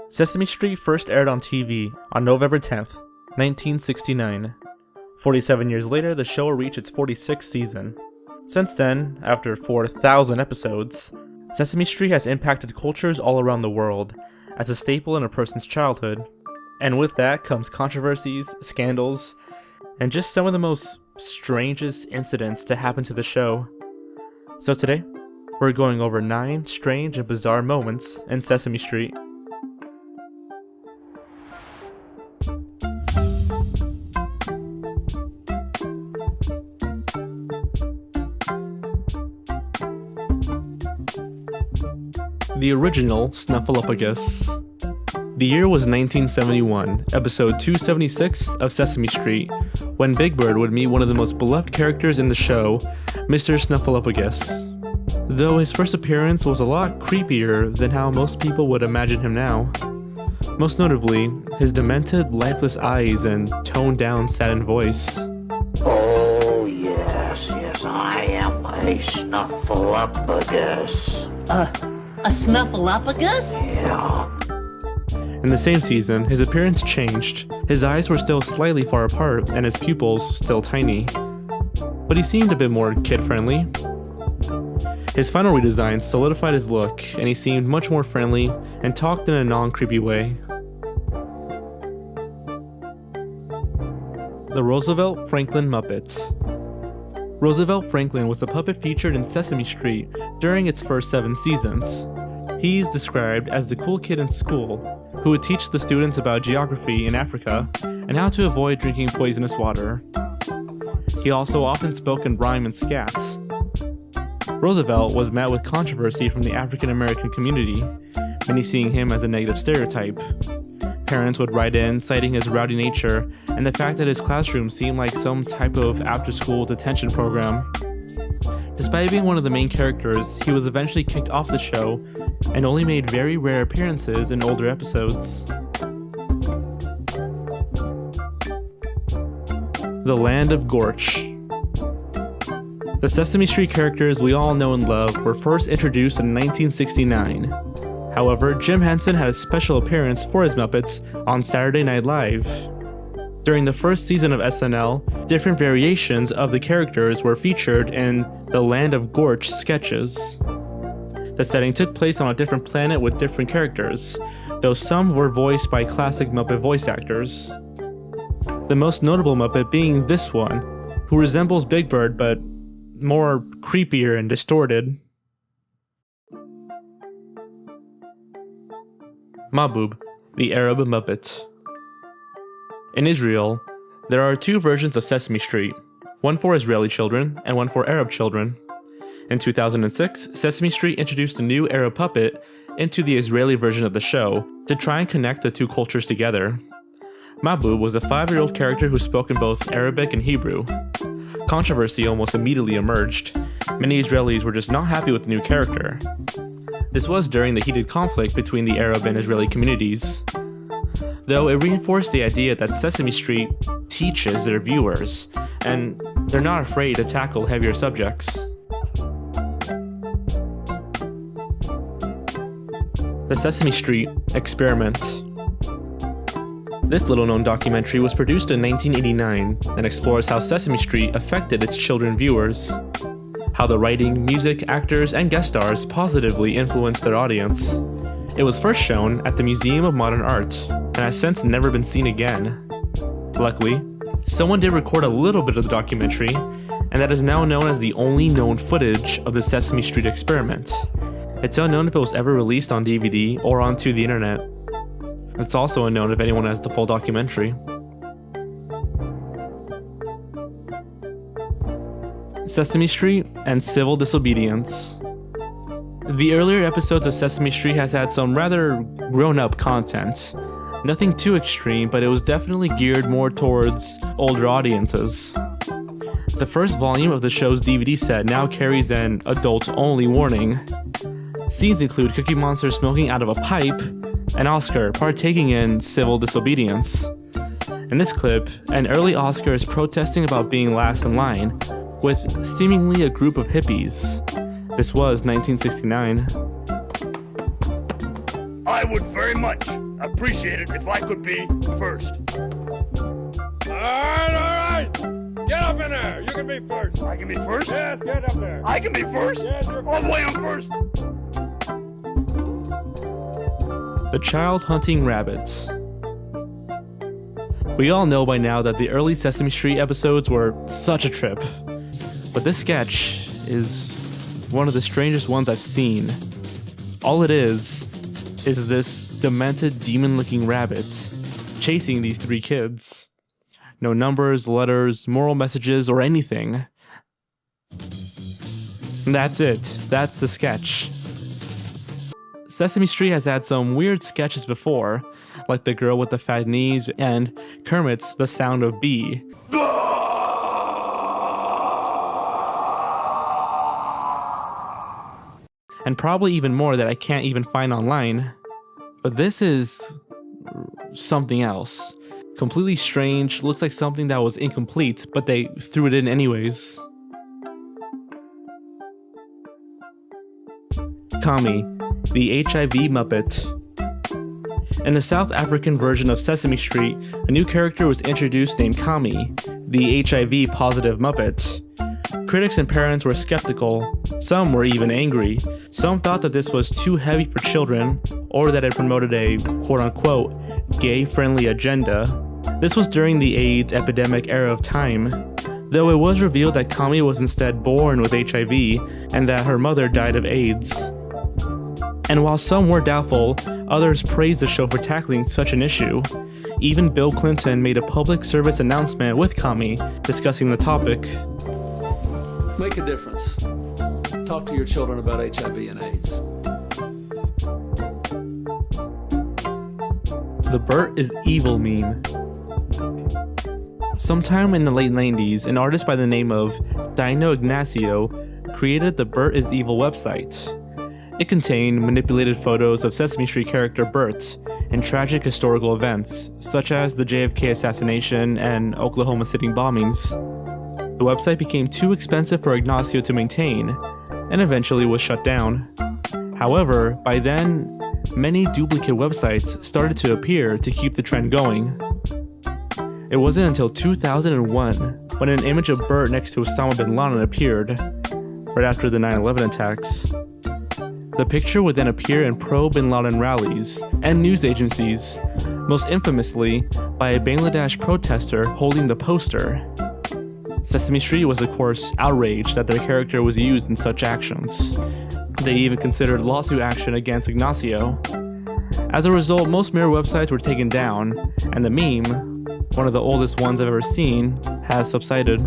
Sesame Street first aired on TV on November 10th, 1969. 47 years later, the show will reach its 46th season. Since then, after 4,000 episodes, Sesame Street has impacted cultures all around the world as a staple in a person's childhood. And with that comes controversies, scandals, and just some of the most strangest incidents to happen to the show. So today, we're going over 9 strange and bizarre moments in Sesame Street. The original Snuffleupagus. The year was 1971, episode 276 of Sesame Street, when Big Bird would meet one of the most beloved characters in the show, Mr. Snuffleupagus. Though his first appearance was a lot creepier than how most people would imagine him now. Most notably, his demented, lifeless eyes and toned-down, saddened voice. Oh, yes, I am a Snuffleupagus. A Snuffleupagus? Yeah. In the same season, his appearance changed. His eyes were still slightly far apart and his pupils still tiny. But he seemed a bit more kid-friendly. His final redesign solidified his look, and he seemed much more friendly and talked in a non-creepy way. The Roosevelt Franklin Muppet. Roosevelt Franklin was a puppet featured in Sesame Street during its first 7 seasons. He's described as the cool kid in school who would teach the students about geography in Africa and how to avoid drinking poisonous water. He also often spoke in rhyme and scat. Roosevelt was met with controversy from the African American community, many seeing him as a negative stereotype. Parents would write in citing his rowdy nature and the fact that his classroom seemed like some type of after-school detention program. Despite being one of the main characters, he was eventually kicked off the show and only made very rare appearances in older episodes. The Land of Gorch. The Sesame Street characters we all know and love were first introduced in 1969. However, Jim Henson had a special appearance for his Muppets on Saturday Night Live. During the first season of SNL, different variations of the characters were featured in the Land of Gorch sketches. The setting took place on a different planet with different characters, though some were voiced by classic Muppet voice actors. The most notable Muppet being this one, who resembles Big Bird but more creepier and distorted. Mahbub, the Arab Muppet. In Israel, there are 2 versions of Sesame Street, one for Israeli children and one for Arab children. In 2006, Sesame Street introduced a new Arab puppet into the Israeli version of the show to try and connect the 2 cultures together. Mahbub was a 5-year-old character who spoke in both Arabic and Hebrew. Controversy almost immediately emerged. Many Israelis were just not happy with the new character. This was during the heated conflict between the Arab and Israeli communities. Though it reinforced the idea that Sesame Street teaches their viewers, and they're not afraid to tackle heavier subjects. The Sesame Street Experiment. This little-known documentary was produced in 1989 and explores how Sesame Street affected its children viewers, how the writing, music, actors, and guest stars positively influenced their audience. It was first shown at the Museum of Modern Art, and has since never been seen again. Luckily, someone did record a little bit of the documentary, and that is now known as the only known footage of the Sesame Street experiment. It's unknown if it was ever released on DVD or onto the internet. It's also unknown if anyone has the full documentary. Sesame Street and civil disobedience. The earlier episodes of Sesame Street has had some rather grown-up content. Nothing too extreme, but it was definitely geared more towards older audiences. The first volume of the show's DVD set now carries an adult-only warning. Scenes include Cookie Monster smoking out of a pipe and Oscar partaking in civil disobedience. In this clip, an early Oscar is protesting about being last in line with seemingly a group of hippies. This was 1969. I would very much appreciate it if I could be first. All right. Get up in there. You can be first. I can be first? Yes, get up there. I can be first? Yes, you're All the way I'm first. The Child Hunting Rabbit. We all know by now that the early Sesame Street episodes were such a trip, but this sketch is one of the strangest ones I've seen. All it is this demented demon-looking rabbit chasing these three kids. No numbers, letters, moral messages, or anything. And that's it. That's the sketch. Sesame Street has had some weird sketches before, like The Girl with the Fat Knees and Kermit's The Sound of Bee. And probably even more that I can't even find online. But this is something else. Completely strange, looks like something that was incomplete, but they threw it in anyways. Kami, the HIV Muppet. In the South African version of Sesame Street, a new character was introduced named Kami, the HIV positive Muppet. Critics and parents were skeptical. Some were even angry. Some thought that this was too heavy for children, or that it promoted a quote-unquote gay-friendly agenda. This was during the AIDS epidemic era of time, though it was revealed that Kami was instead born with HIV and that her mother died of AIDS. And while some were doubtful, others praised the show for tackling such an issue. Even Bill Clinton made a public service announcement with Kami discussing the topic. Make a difference. Talk to your children about HIV and AIDS. The Bert is Evil meme. Sometime in the late 90s, an artist by the name of Dino Ignacio created the Bert is Evil website. It contained manipulated photos of Sesame Street character Bert and tragic historical events, such as the JFK assassination and Oklahoma City bombings. The website became too expensive for Ignacio to maintain, and eventually was shut down. However, by then, many duplicate websites started to appear to keep the trend going. It wasn't until 2001 when an image of Bert next to Osama bin Laden appeared, right after the 9/11 attacks. The picture would then appear in pro-Bin Laden rallies and news agencies, most infamously by a Bangladesh protester holding the poster. Sesame Street was of course outraged that their character was used in such actions. They even considered lawsuit action against Ignacio. As a result, most mirror websites were taken down, and the meme, one of the oldest ones I've ever seen, has subsided.